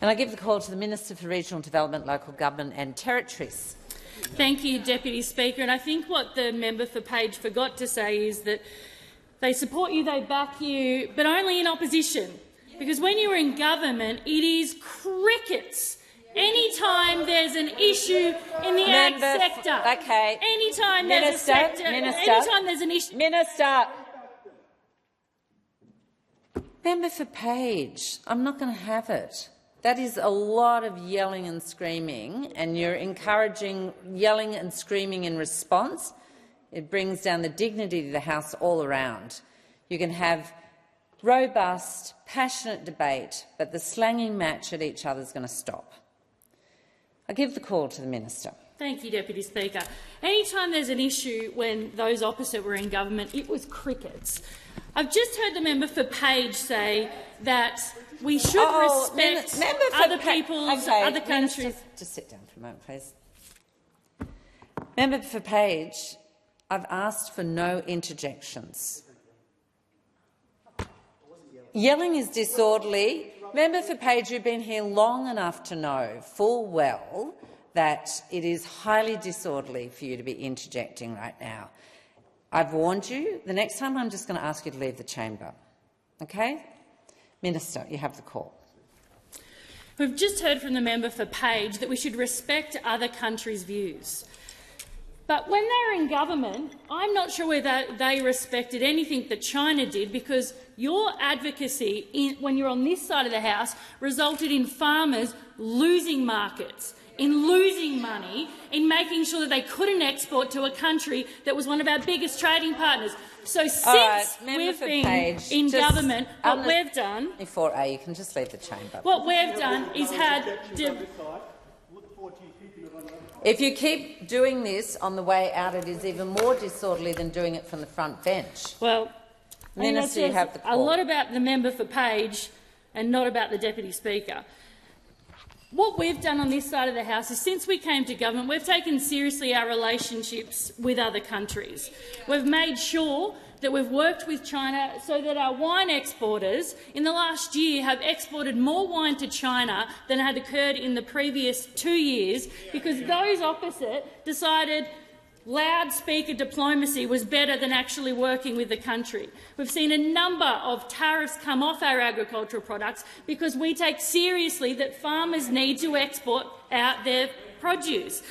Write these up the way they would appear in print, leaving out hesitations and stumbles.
And I give the call to the Minister for Regional Development, Local Government and Territories. Thank you, Deputy Speaker. And I think what the member for Page forgot to say is that they support you, they back you, but only in opposition. Because when you're in government, it is crickets. Anytime there's an issue in the ag sector, okay. Anytime there's a sector, anytime there's an issue. Minister. Member for Page, I'm not going to have it. That is a lot of yelling and screaming, and you're encouraging yelling and screaming in response. It brings down the dignity of the House all around. You can have robust, passionate debate, but the slanging match at each other is going to stop. I give the call to the Minister. Thank you, Deputy Speaker. Anytime there's an issue when those opposite were in government, it was crickets. I've just heard the member for Page say that we should respect other people's, other countries. Minister, just sit down for a moment, please. Member for Page, I've asked for no interjections. Yelling is disorderly. Member for Page, you've been here long enough to know full well that it is highly disorderly for you to be interjecting right now. I've warned you. The next time I'm just going to ask you to leave the chamber. Okay? Minister, you have the call. We've just heard from the member for Page that we should respect other countries' views. But when they were in government, I'm not sure whether they respected anything that China did, because your advocacy when you're on this side of the House resulted in farmers losing markets, in losing money, in making sure that they couldn't export to a country that was one of our biggest trading partners. So since we've been in government, what we've done— you can just leave the chamber. What we've done is had— If you keep doing this on the way out, it is even more disorderly than doing it from the front bench. Well, Minister, you have the call. A lot about the member for Page and not about the Deputy Speaker. What we've done on this side of the House is, since we came to government, we've taken seriously our relationships with other countries. We've made sure that we've worked with China so that our wine exporters in the last year have exported more wine to China than had occurred in the previous 2 years, because those opposite decided loudspeaker diplomacy was better than actually working with the country. We've seen a number of tariffs come off our agricultural products because we take seriously that farmers need to export out their produce.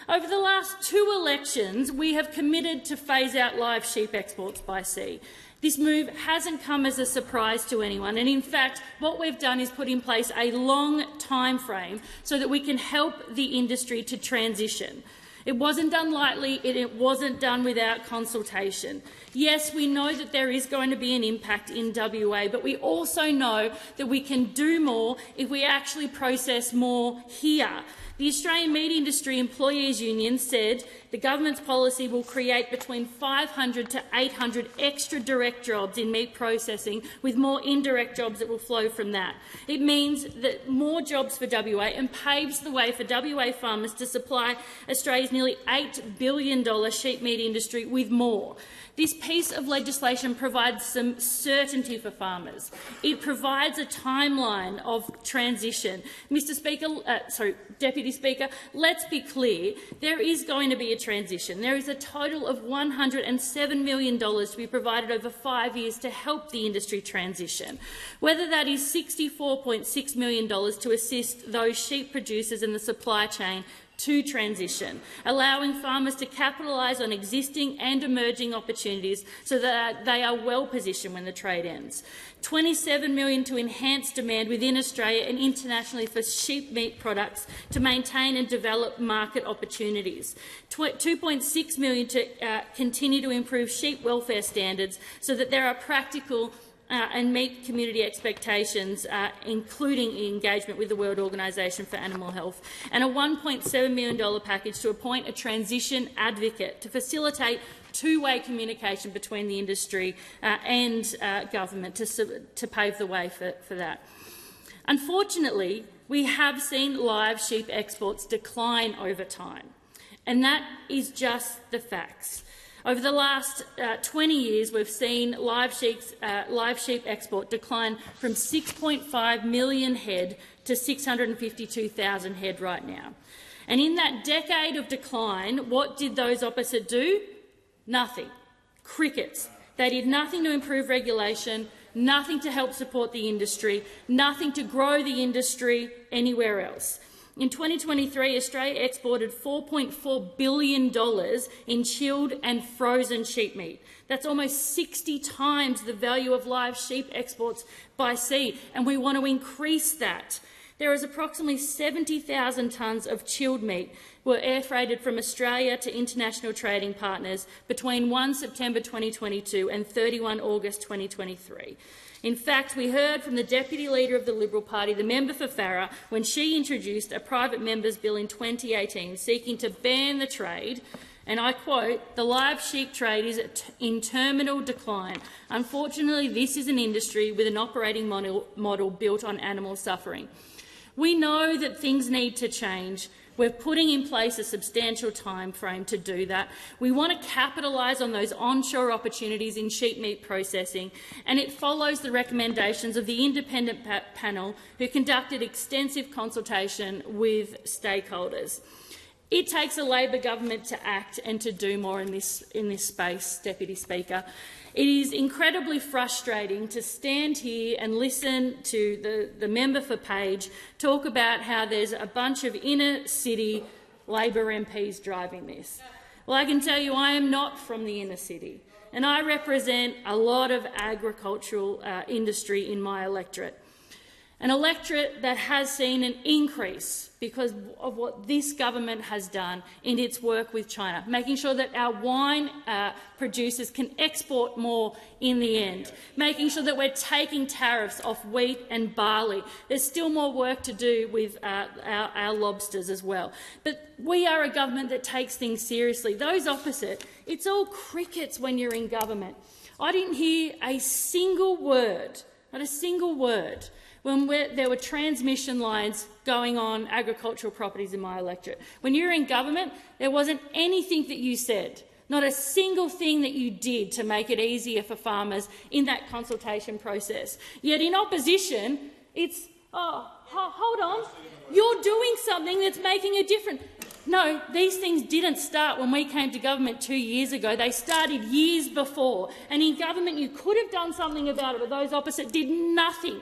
Over the last 2 elections, we have committed to phase out live sheep exports by sea. This move hasn't come as a surprise to anyone, and in fact what we've done is put in place a long time frame so that we can help the industry to transition. It wasn't done lightly, it wasn't done without consultation. Yes, we know that there is going to be an impact in WA, but we also know that we can do more if we actually process more here. The Australian Meat Industry Employees Union said the government's policy will create between 500 to 800 extra direct jobs in meat processing, with more indirect jobs that will flow from that. It means that more jobs for WA and paves the way for WA farmers to supply Australia's nearly $8 billion sheep meat industry with more. This piece of legislation provides some certainty for farmers. It provides a timeline of transition. Deputy Speaker, let's be clear. There is going to be a transition. There is a total of $107 million to be provided over 5 years to help the industry transition. Whether that is $64.6 million to assist those sheep producers in the supply chain to transition, allowing farmers to capitalise on existing and emerging opportunities so that they are well positioned when the trade ends. $27 million to enhance demand within Australia and internationally for sheep meat products to maintain and develop market opportunities. $2.6 million to continue to improve sheep welfare standards so that there are practical and meet community expectations, including engagement with the World Organisation for Animal Health, and a $1.7 million package to appoint a transition advocate to facilitate two-way communication between the industry and government to pave the way for that. Unfortunately, we have seen live sheep exports decline over time, and that is just the facts. Over the last 20 years, we've seen live sheep export decline from 6.5 million head to 652,000 head right now. And in that decade of decline, what did those opposite do? Nothing. Crickets. They did nothing to improve regulation, nothing to help support the industry, nothing to grow the industry anywhere else. In 2023, Australia exported $4.4 billion in chilled and frozen sheep meat. That's almost 60 times the value of live sheep exports by sea, and we want to increase that. There is approximately 70,000 tonnes of chilled meat were air freighted from Australia to international trading partners between 1 September 2022 and 31 August 2023. In fact, we heard from the Deputy Leader of the Liberal Party, the member for Farrer, when she introduced a private member's bill in 2018 seeking to ban the trade, and I quote, "The live sheep trade is in terminal decline. Unfortunately, this is an industry with an operating model built on animal suffering." We know that things need to change. We're putting in place a substantial time frame to do that. We want to capitalise on those onshore opportunities in sheep meat processing, and it follows the recommendations of the independent panel who conducted extensive consultation with stakeholders. It takes a Labor government to act and to do more in this space, Deputy Speaker. It is incredibly frustrating to stand here and listen to the member for Page talk about how there's a bunch of inner-city Labor MPs driving this. Well, I can tell you I am not from the inner city, and I represent a lot of agricultural industry in my electorate. An electorate that has seen an increase because of what this government has done in its work with China, making sure that our wine producers can export more in the end, making sure that we're taking tariffs off wheat and barley. There's still more work to do with our lobsters as well. But we are a government that takes things seriously. Those opposite, it's all crickets when you're in government. I didn't hear a single word, not a single word, when there were transmission lines going on agricultural properties in my electorate. When you were in government, there wasn't anything that you said, not a single thing that you did to make it easier for farmers in that consultation process. Yet in opposition, it's, oh, hold on, you're doing something that's making a difference. No, these things didn't start when we came to government 2 years ago. They started years before. And in government, you could have done something about it, but those opposite did nothing.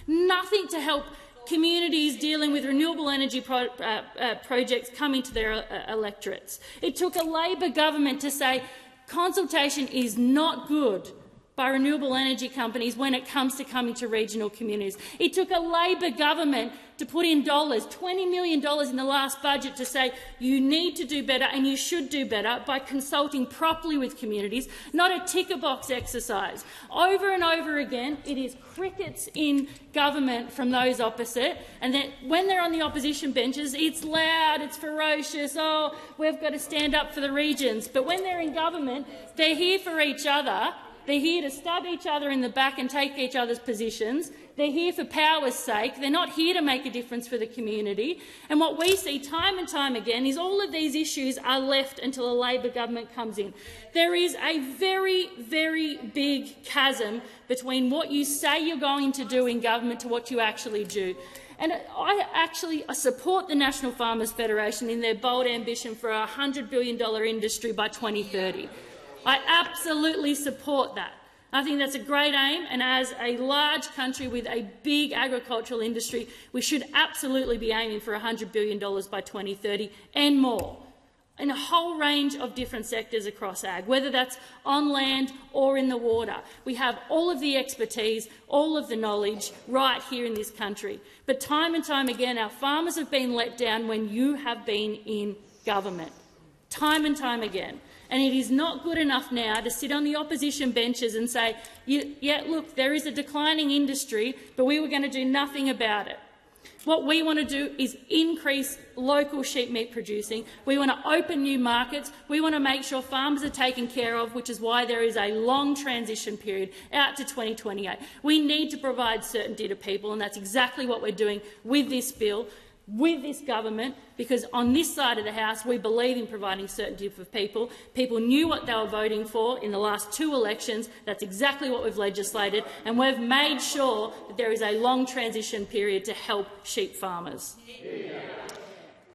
Nothing to help communities dealing with renewable energy projects coming to their electorates. It took a Labor government to say consultation is not good by renewable energy companies when it comes to coming to regional communities. It took a Labor government to put in $20 million in the last budget to say you need to do better and you should do better by consulting properly with communities, not a ticker box exercise. Over and over again, it is crickets in government from those opposite, and then when they're on the opposition benches, it's loud, it's ferocious, oh, we've got to stand up for the regions. But when they're in government, they're here for each other. They're here to stab each other in the back and take each other's positions. They're here for power's sake. They're not here to make a difference for the community. And what we see time and time again is all of these issues are left until a Labor government comes in. There is a very, very big chasm between what you say you're going to do in government to what you actually do. And I support the National Farmers Federation in their bold ambition for a $100 billion industry by 2030. I absolutely support that. I think that's a great aim, and as a large country with a big agricultural industry, we should absolutely be aiming for $100 billion by 2030 and more, in a whole range of different sectors across ag, whether that's on land or in the water. We have all of the expertise, all of the knowledge right here in this country. But time and time again, our farmers have been let down when you have been in government, time and time again. And it is not good enough now to sit on the opposition benches and say, yeah, look, there is a declining industry, but we were going to do nothing about it. What we want to do is increase local sheep meat producing. We want to open new markets. We want to make sure farmers are taken care of, which is why there is a long transition period out to 2028. We need to provide certainty to people, and that's exactly what we're doing with this bill. with this government, because on this side of the House we believe in providing certainty for people. People knew what they were voting for in the last 2 elections. That's exactly what we've legislated, and we've made sure that there is a long transition period to help sheep farmers.